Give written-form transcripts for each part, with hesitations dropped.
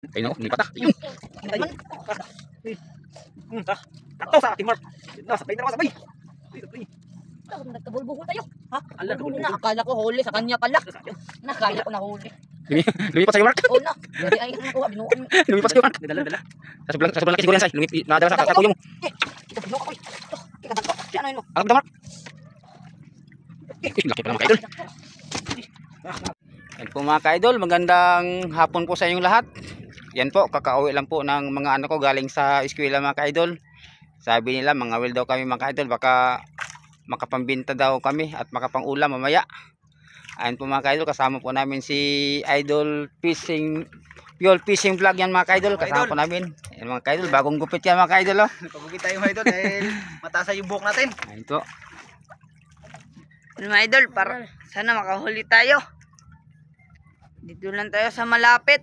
Ayun ako, lipat na. Ayun. Takto sa ating mark. Sabay na naman, sabay. Sabay. Nagkabulbuhol tayo. Ha? Ala, Na, akala ko huli sa kanya pala. Nakala ko nahuli. Lumipat sa'yo, Mark. Oo na. Kasi ay nakuha, binuan. Lumipat sa'yo, Mark. Dala. Sa sobrang laki siguro yan, Say. Nakadala sa kuyo mo. Ito, binuha ko. Ito, kikagat ko. Ano yun? Alam mo, Mark. Laki pa naman, ka-idol. Yan po mga ka-idol, magandang hapon po sa inyong lahat. Yan po, kakauwi lang po ng mga anak ko galing sa eskwela mga ka-idol. Sabi nila, mga will daw kami mga ka-idol, baka makapambinta daw kami at makapang-ulam mamaya. Ayan po mga ka-idol, kasama po namin si Idol Fishing, Fuel Fishing Vlog yan mga ka-idol. Kasama po namin. Yan mga ka-idol, bagong gupit yan mga ka-idol. Oh. Pagugit tayo mga idol dahil mataas yung buhok natin. Ayan po. Mga idol, para sana makahuli tayo. Dito lang tayo sa malapit.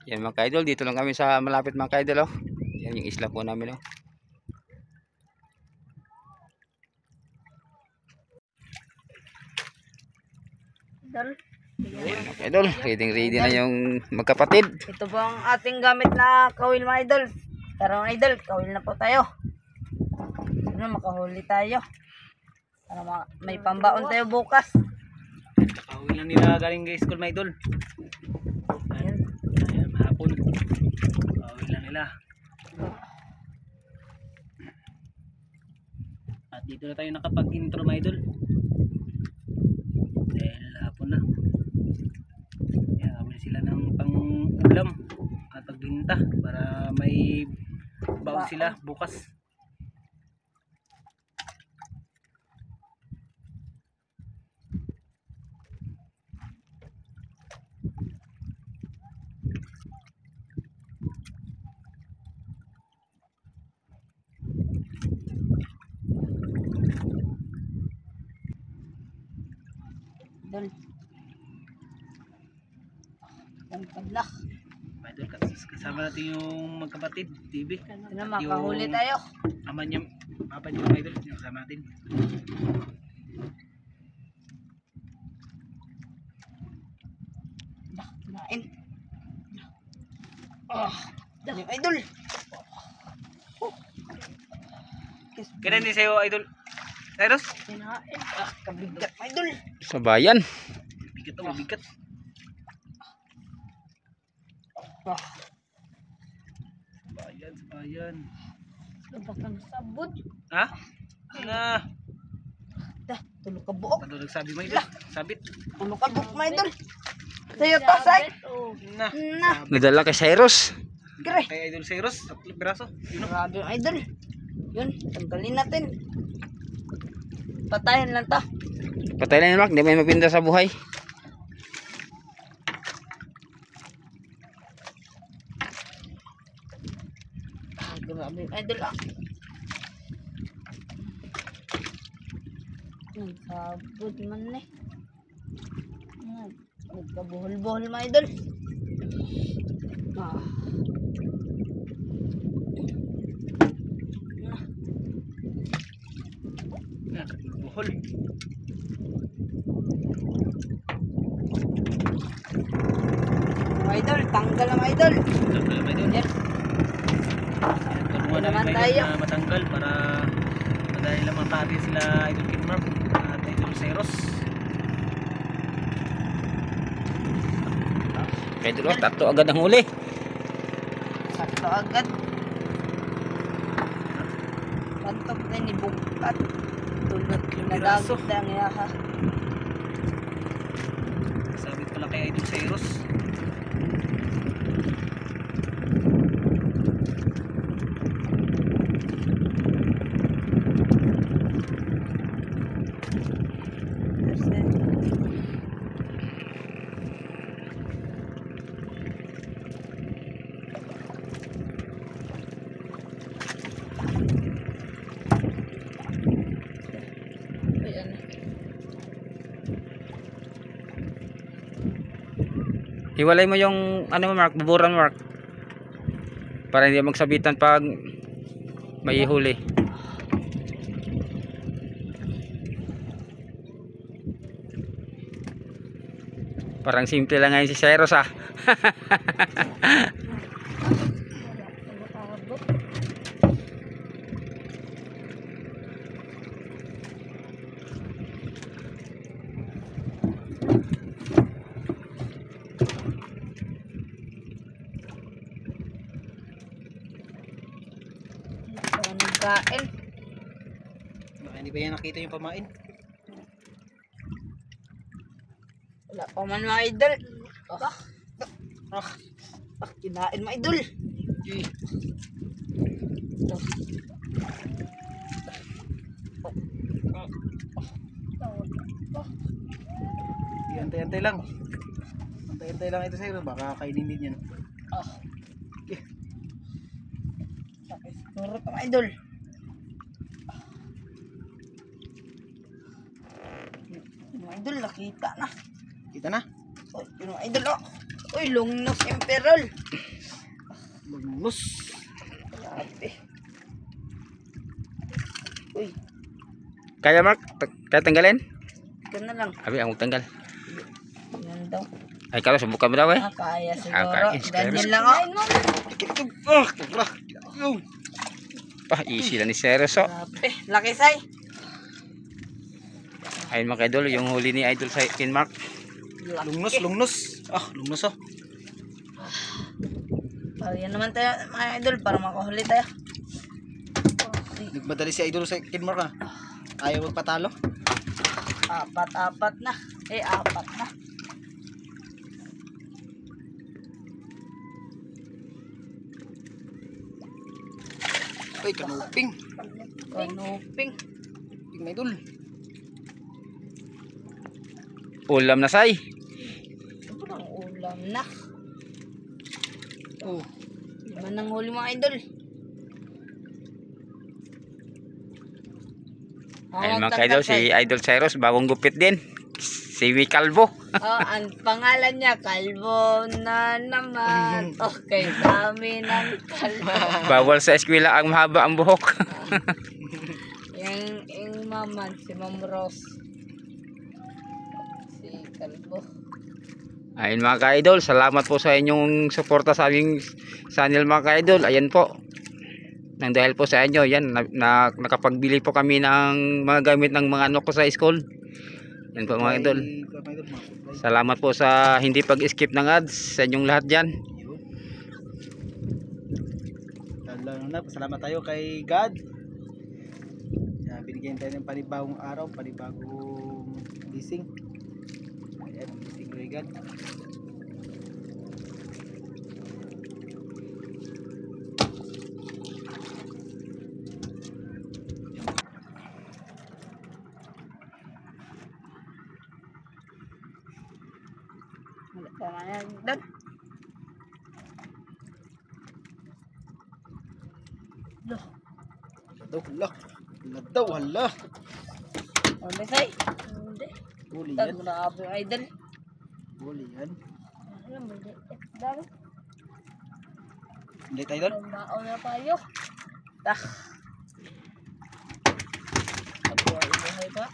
Yan mga ka-idol, dito lang kami sa malapit mga ka-idol. Oh. Yan yung isla po namin. Oh. Yan mga ka-idol, ready na yung magkapatid. Ito po ang ating gamit na kawil mga idol. Tara mga idol, kawil na po tayo. Ano, makahuli tayo. Para may pambaon tayo bukas. Kakauwi lang nila galing school mga idol. Ayan, mahapon. Kakauwi lang nila. At dito na tayo nakapag-intro mga idol. Dahil hapon na. Ayan, kamili sila ng pang-ulam at pagbinta para may baon sila bukas. Idol. Ang pala. Idol, kasama natin yung magkapatid, TV. Ano, makahuli tayo. Ama niya, papa niya mga idol, yung kasama natin. Kinain. Yung idol. Kailan din sa'yo idol? Eros? Kinain. Kabigat mga idol. Sa bayan. Bigat o mabigat. Bayan. Bakang sabot. Ha? Na. Tulog ka buok. Ano nagsabi mo idol? Sabit. Tulog ka buok mga idol. Sa'yo to, say. Na. Na. Nadala kay Cyrus. Gre. Kay idol Cyrus, tatlong piraso. Yun o. Grabe yung idol. Yun, tanggalin natin. Patayin lang to. Patay lang yan, Mark. Hindi may mapinda sa buhay. Grabe yung idol ah. Nagsabot man eh. Nagkabuhol-buhol mga idol. Buhol. Mga idol, tanggal ang mga idol. Tanggal mga idol. Yan. Tulungan naman namin tayo. na matanggal para madali lang makati sila idol Kinmark at idol Cyrus. Kaya dito, tatlo agad ang huli. Sakto agad. Pantok na ni Bukat. Tulad nagagot na ang yaha. Sabit pala kay idol Cyrus. Ayan. Hiwalay mo yung ano mo, Mark, buburan mo, Mark. Para hindi magsabitan pag may huli. Parang simple lang ngayon si Cyrus ah. Kain. Baka hindi ba yan nakita yung pamain? Wala pa man mga idol. Kinain mga idol. Antay-antay lang. Antay-antay lang ito sa'yo. Baka kainin din yan. Turot mga idol. Mga idol, nakita na. Kita na. Uy, yun mga idol, oh. Uy, lungnos emperol. Lungnos. Grabe. Uy, Kaya Mark, kaya tanggalin? ito na lang. Abi, ang tanggal. Yan daw. Ay, kalo subukan mo daw eh. Kaya siguro. kaya. Ganyan lang, oh. Easy lang ni Cyrus oh. Grabe. Laki say. Ayun mga idol, yung huli ni Idol sa Kinmark. Lungnos, lungnos. Lungnos oh. Yan naman tayo mga idol para makahuli tayo. Nagmadali si Idol sa Kinmark ah. Ayaw magpatalo. Apat na. Apat na. Ay, kanuping. Kanuping. Ping na Idol. Ulam na say. Ito ang ulam na. Oh. Lima nang huli mga idol. Ayun mga idol, si Idol Cyrus, bagong gupit din. Si Calvo. Ang pangalan niya, Calvo na naman. Okay, dami ng kalbo. Bawal sa eskwela ang mahaba ang buhok. yung maman, si Ma'am Rose. Si Calvo. Ayun mga ka-idol, salamat po sa inyong suporta sa aming channel mga ka-idol. Ayan po. Nang dahil po sa inyo, yan, nakapagbili po kami ng mga gamit ng mga anak ko sa school. Yan po mga idol. Salamat po sa hindi pag-skip ng ads sa inyong lahat dyan. Salamat tayo kay God. Binigyan tayo ng panibagong araw, panibagong gising. Ayan, gising kay God. Dan. Loh. Hala. Ano say? Hindi. Huli Tag yan. mo na ako yung idol. Huli yan. Alam mo, dami. Hindi tayo doon. Pambaon na tayo. Tak. Buhay pa.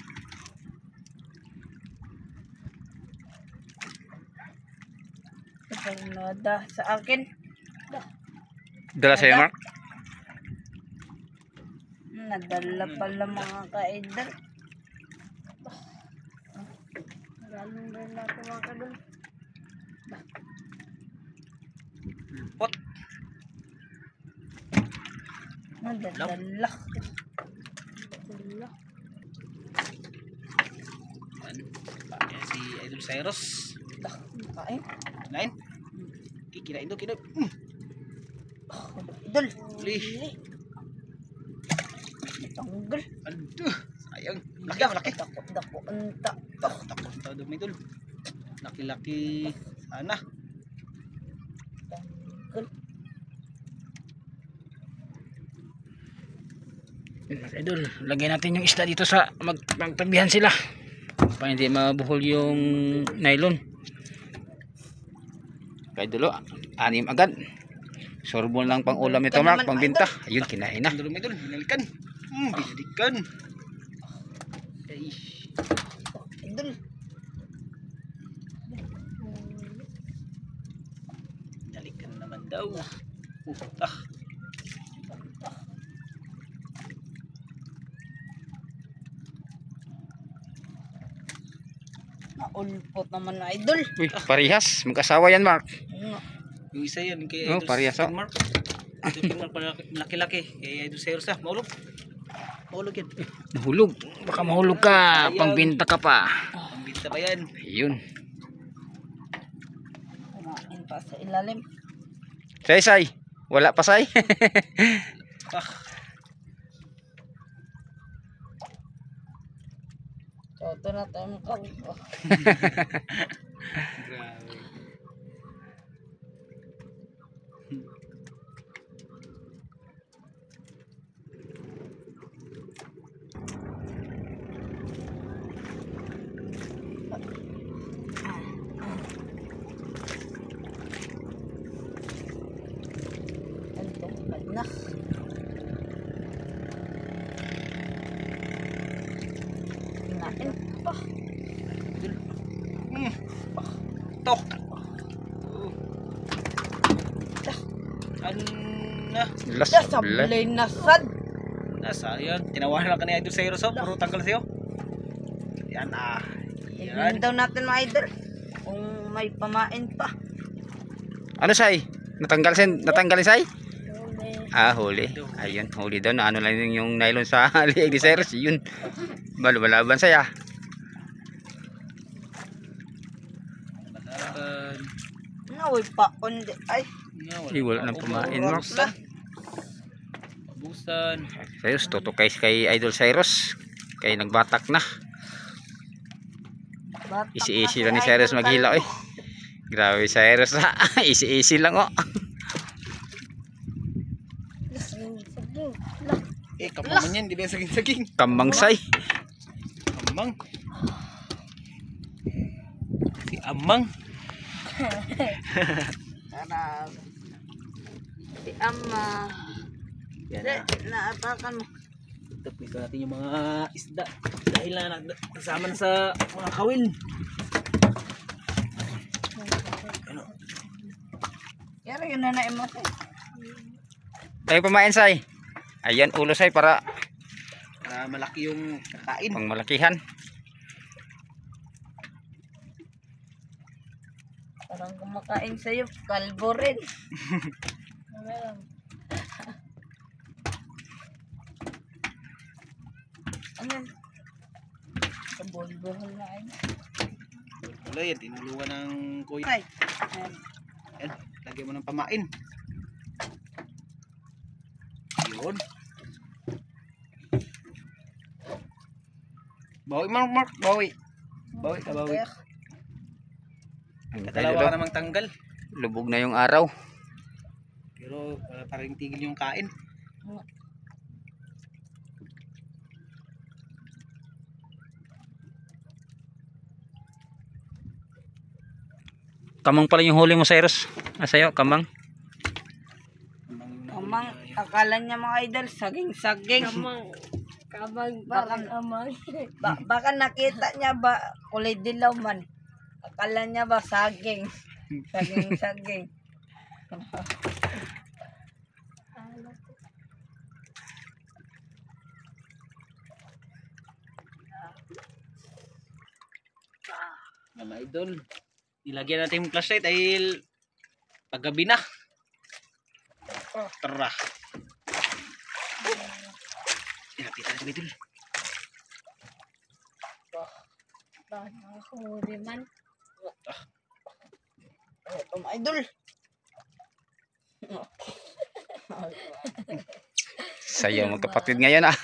Ito nada sa akin. Dala sa'yo Mark. Nadala pala mga ka-idol. Galing rin ako mga kadol. Pot. Nadala. Ayan si Idol Cyrus. Kain. Kinain. Kinain doon, kinain. Idol. Huli. Tanggal. Aduh, sayang. Laki, laki. Dako. Anta. Takot tayo doon, Idol. Laki-laki. Sana. Tanggal. Idol, lagyan natin yung isda dito sa magtabihan sila para hindi mabuhol yung nylon. Kaya dulo, anim agad. Sorbon lang pang ulam ito Mark, pang binta. Ayun, kinain na. Idol, Idol. Binalikan. Binalikan. Ay. Idol. Yan naman daw. Ah. Naulpot naman na idol. Uy, parehas. Mag-asawa yan, Mark. Ano? Yung isa yan kay Oh, Idol parehas, oh. Mark. Idol Mark laki-laki. Kay Idol Cyrus maulog. Maulog yan. Mahulog. Baka mahulog ka. Sayang. Pangbinta ka pa. Pambinta ba yan? Ayun. Kumain pa sa ilalim. Say. Wala pa, say. Ah. Toto na tayo mukha. Grabe. Ano na. Kinain pa. Tok. Ano na? Las. Sablay na sad. Nasa yan. Tinawanan lang ka ni Idol Cyrus. Puro tanggal sa'yo. Yan ah. Yan Yan. daw natin mga idol. Kung may pamain pa. Ano, say? Natanggalin, say? Ah, huli. Ayun, huli daw. Na ano lang yung nylon sa liig ni Cyrus. Yun. Malaban saya. Malaban. Naway pa. Undi. Ay. Wala nang pamain, Mark. Pabusan. Cyrus, tutukay kay Idol Cyrus. Kay nagbatak na. Batak Easy na lang ni si Cyrus Idol maghila, Calvo. Grabe, Cyrus. Easy lang, oh. Kamang yan. Di ba yung saging-saging? Kambang, say. Amang. Si Amang. Tara. Si Ama. Yan Hindi, na. naatakan mo. Tapos natin yung mga isda. Dahil na kasama na sa mga kawil. Ano? Yara yun na naimot eh. Tayo pamain, say. Ayan, ulo, say, para Malaki yung kain. pang malakihan. Parang kumakain sa'yo. Kalbo rin. Ano yan? Kabol-bohol na ay. Wala yan. Tinulungan ng kuya. Ay. Ayan. Yan. Lagyan mo ng pamain. Yun. Bawi, Mark. Bawi. Bawi ka, bawi. Ang Dalawa dalawa. ka namang tanggal. Lubog na yung araw. Pero parang tigil yung kain. Kamang pala yung huli mo, Cyrus. Sa'yo, kamang. Amang, akala niya mga idol, saging-saging. Baka nakita niya ba, kulay dilaw man. Akala niya ba saging. Saging-saging. Mga idol. Ilagyan natin yung flashlight dahil paggabi na. Tara. Ilapit natin idol. Ito mga idol. Sayo magkapatid ngayon, ah.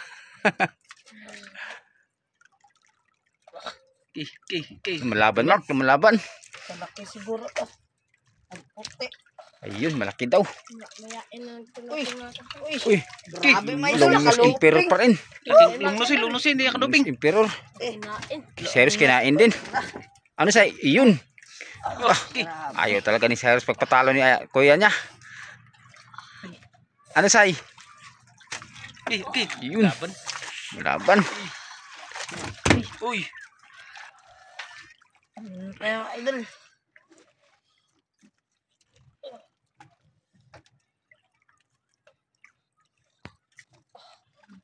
Okay. Malaban, Mark. Malaban. Malaki siguro to. Ang puti. Ayun, malaki daw. Uy. Uy, Grabe mga idol. Longest Emperor pa rin. Lunusin, hindi ka duping. Longest Emperor. Eh, Cyrus kinain din. Ano, say? Iyon. Okay. Ayaw talaga ni Cyrus pagpatalo ni kuya niya. Ano, say? Okay. Yun. Laban. Malaban. Uy. Kaya mga idol.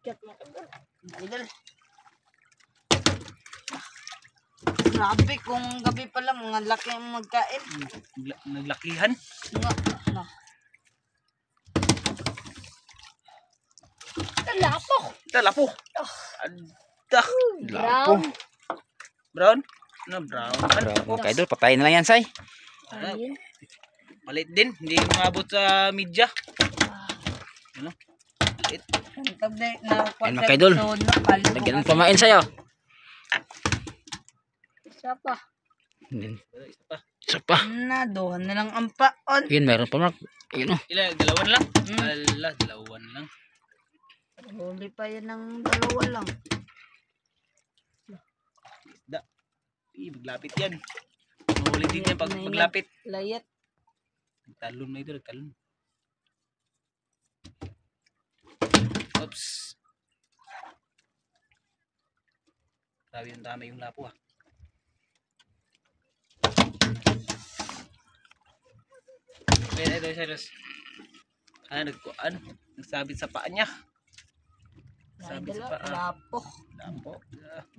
Sikat mga idol. Mga idol. Grabe, kung gabi pa lang, mga laki ang magkain. Naglakihan. Nga, na. Lapo. Lapo. Anda. Lapo. Brown? Ano, brown? Bravo mga idol, patayin na lang yan say. Ayun. Palit din. Hindi umabot sa media. Ano? Palit. Ayun, mga idol. Lagyan ng pamain sa'yo. Isa pa. Isa pa. Isa pa. Na, dohan na lang ang paon. Yun, meron pa Mark. Yun o. Ilan? Dalawan lang? Ala, dalawan lang. Huli pa yan ng dalawa lang. Isda. Maglapit yan. Mahuli din yan pag maglapit. Layat. Talon na ito, talon. Oops. Grabe yung tama yung lapo ah. Ayan, ito, Cyrus. Nagsabit sa paa niya. Sabit sa paa. Lapo. Lapo.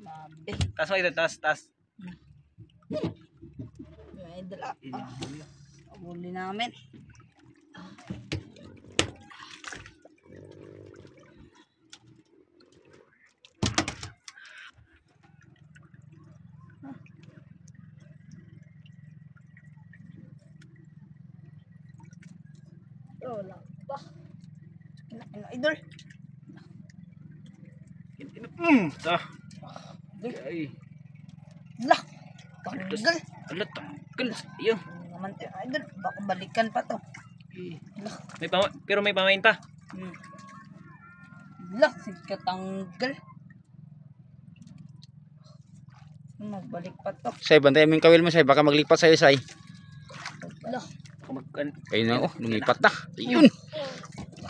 Labi. Taas mo ito, taas. Yung idol. Huli namin. Wala pa. Idol. Ay. Lah. Tanggal. Ala, tanggal. Ayun. Naman tayo, idol. Baka balikan pa to. Pero may pamain pa. Lah, sige tanggal. Magbalik pa to. Say, bantayan mo yung kawil mo say. Baka maglipat sa'yo say. Lah. Ayun na oh, lumipat na. Ayun.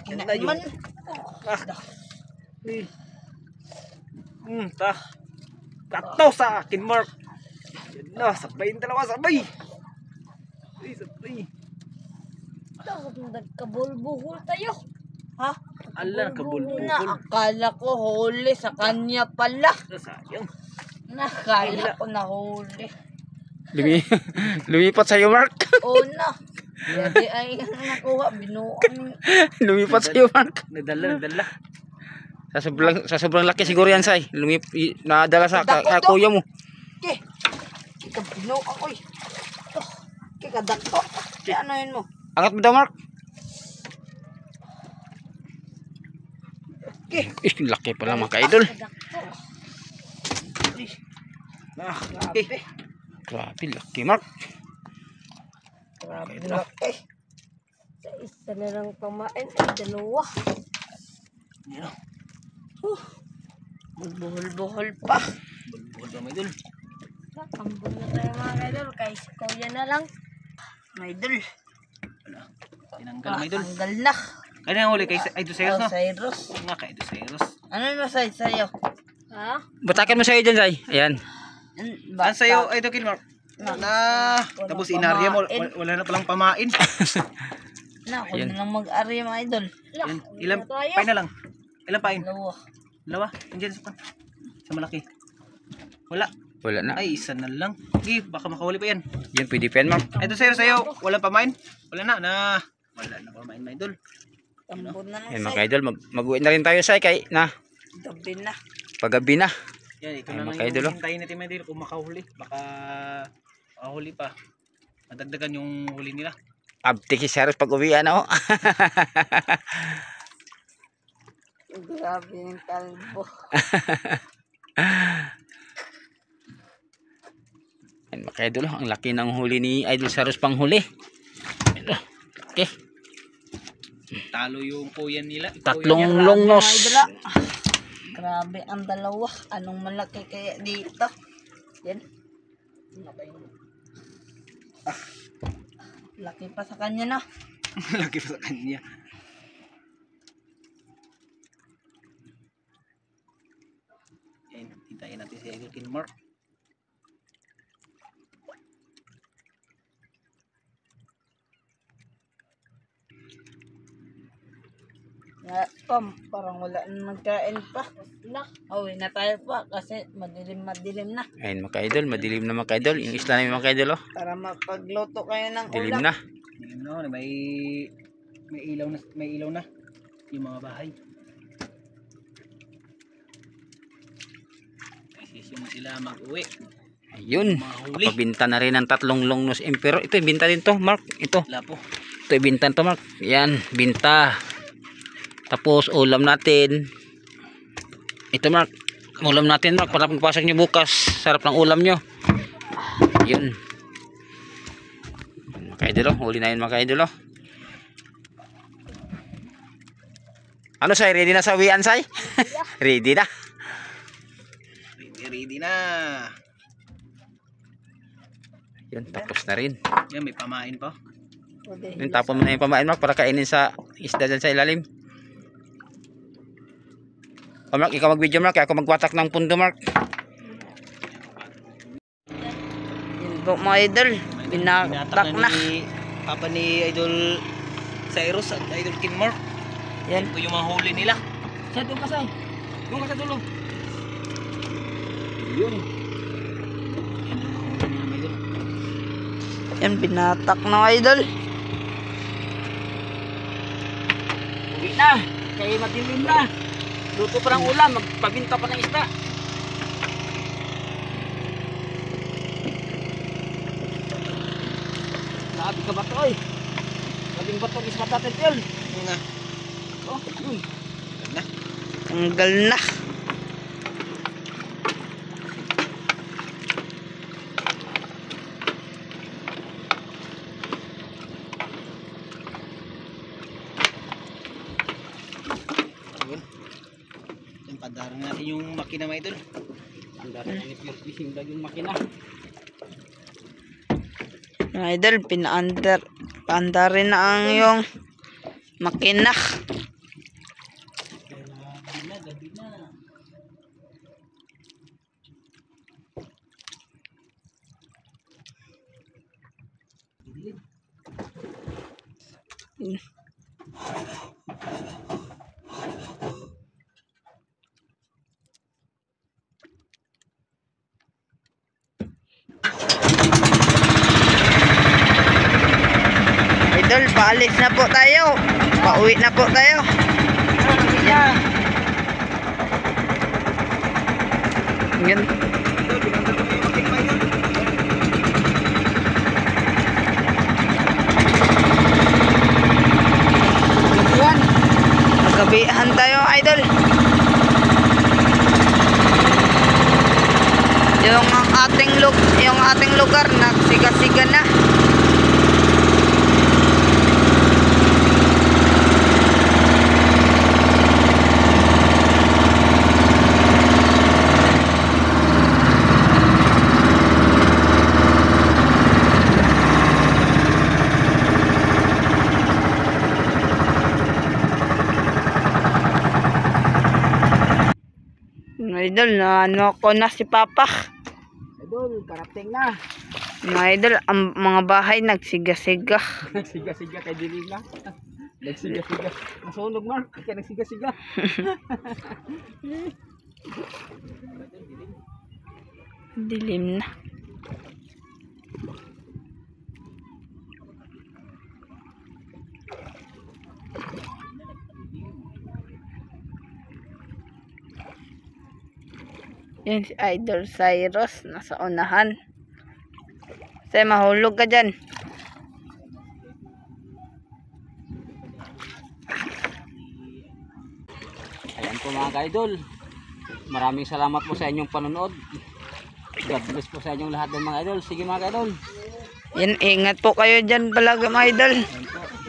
Kinaman. Kataw sa akin, Mark. Yan na, sabayin dalawa, sabay. Sabay. Nagkabulbuhol tayo. Ha? Ala, nakabulbul. Na, akala ko huli sa kanya pala. Sayang. Nakala ko nahuli. Lumipat sa'yo Mark. Oo na. Hindi ay nakuha, binuang. Lumipat sa'yo Mark. Nadala. Sa sobrang laki siguro yan say. Nadala sa kuya mo. Okay. Ika binuang, oy. Kikadakto. Kaya ano yun mo? Angat mo daw Mark. Okay. Laki pala mga ka-idol. Grabe. Grabe, laki Mark. Grabe laki. Sa isa na lang pamain ay dalawa. Buhol-buhol pa. Bulbul ba, Maydol? Nakambol na tayo mga idol. Kay kuya na lang. Mga idol. Tinanggal, Maydol. Tanggal na. Kaya nga huli kay Idol Cyrus, no? Cyrus. Nga kay Idol Cyrus. Ano yung masay sa'yo? Ha? Batakan mo sa'yo dyan say. Ayan. An sa'yo, Idol Kilmark? Tapos inarya mo, wala na palang pamain. Ako na lang mag-ari mga idol. Yan, ilang pain na lang? Ilang pain? Dalawa. Dalawa? Andiyan sa malaki. Wala. Wala na. Ay, isa na lang. Baka makahuli pa yan. Yun, pwede pa yan Mark. Ito sa'yo, walang pamain? Wala na. Wala na pamain, mga idol. Tambon na lang Ayan mga sa'yo. ka-idol, mag-uwi na rin tayo say kay na. Gabi na. Paggabi na. Yan, ito Ay, na lang mga idol, yung hintayin natin, mga idol, kung makahuli. Baka makahuli pa. Madagdagan yung huli nila. Abtik si Cyrus pag uwi na oh. Grabe yung kalbo. Ayan mga ka-idol, ang laki ng huli ni Idol Cyrus pang huli. Okay. Talo yung kuya nila. Tatlong Grabe, longnos. mga idol, ah. Grabe ang dalawa. Anong malaki kaya dito? Yan. Laki pa sa kanya na. Lagi pa sa kanya. Yan, hintayin natin si Idol Kilmark. Parang wala na nagkain pa. Uwi na tayo pa kasi madilim na. Ayun mga ka-idol, madilim na mga ka-idol. Yung isla namin mga ka-idol, oh. Para mapagluto kayo ng Dilim ulam. na. No, may ilaw na yung mga bahay. Isisyo mo sila mag-uwi. Ayun. Mahuli. Pabinta na rin ng 3 long nose emperor. Ito, binta din to, Mark. Ito. Lapo. Ito, binta to, Mark. Yan, binta. Tapos, ulam natin. Ito, Mark. Ulam natin, Mark. Para pagpasok nyo bukas. Sarap ng ulam nyo. Yun. Mga ka-idol, oh. Huli na yun, mga ka-idol, oh. Ano, Sai? Ready na sa uwian, Sai? Ready na. Ready na. Yun, tapos na rin. Yan, may pamain pa. Yun, tapon mo na yung pamain, Mark, para kainin sa isda dyan sa ilalim. O, Mark, ikaw mag-video, Mark. Ako magwatak ng pundo, Mark. Yun po mga idol. Binatak na. Ni Papa ni Idol Cyrus at Idol Kinmark. Yan. Ito yung mga huli nila. Sa doon ka, Say. Doon ka sa dulo. Yun. Yan, binatak na idol. Uwi na. Kaya madilim na. Luto pa ng ulam. Magpabinta pa ng isda. Grabe ka ba ito, oy? Grabing bato isda natin, yun. Yun na. Oh, yun. Na. Tanggal na. Yun. Yan, padaran natin yung makina, mga idol. Ang dami na ni Pure Fishing Vlog yung makina. Mga idol, paandar rin na ang yung makina. Gabi na. Idol, paalis na po tayo. Pauwi na po tayo. Yan. Yan. Magabihan tayo, idol. Yung ating lugar nagsiga-siga na. Idol, na ano ko na si Papa. Idol, karating na. Mga idol, ang mga bahay nagsiga-siga. Nagsiga-siga kay dilim na. Nagsiga-siga. Nasunog, Mark. Kaya nagsiga-siga. Dilim na. Yan si Idol Cyrus nasa unahan. Say, mahulog ka dyan. Ayan po mga ka-idol. Maraming salamat po sa inyong panonood. God bless po sa inyong lahat ng mga idol. Sige mga ka-idol. Yan, ingat po kayo dyan palagi mga idol.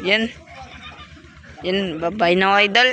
Yan. Yan, bye-bye na mga idol.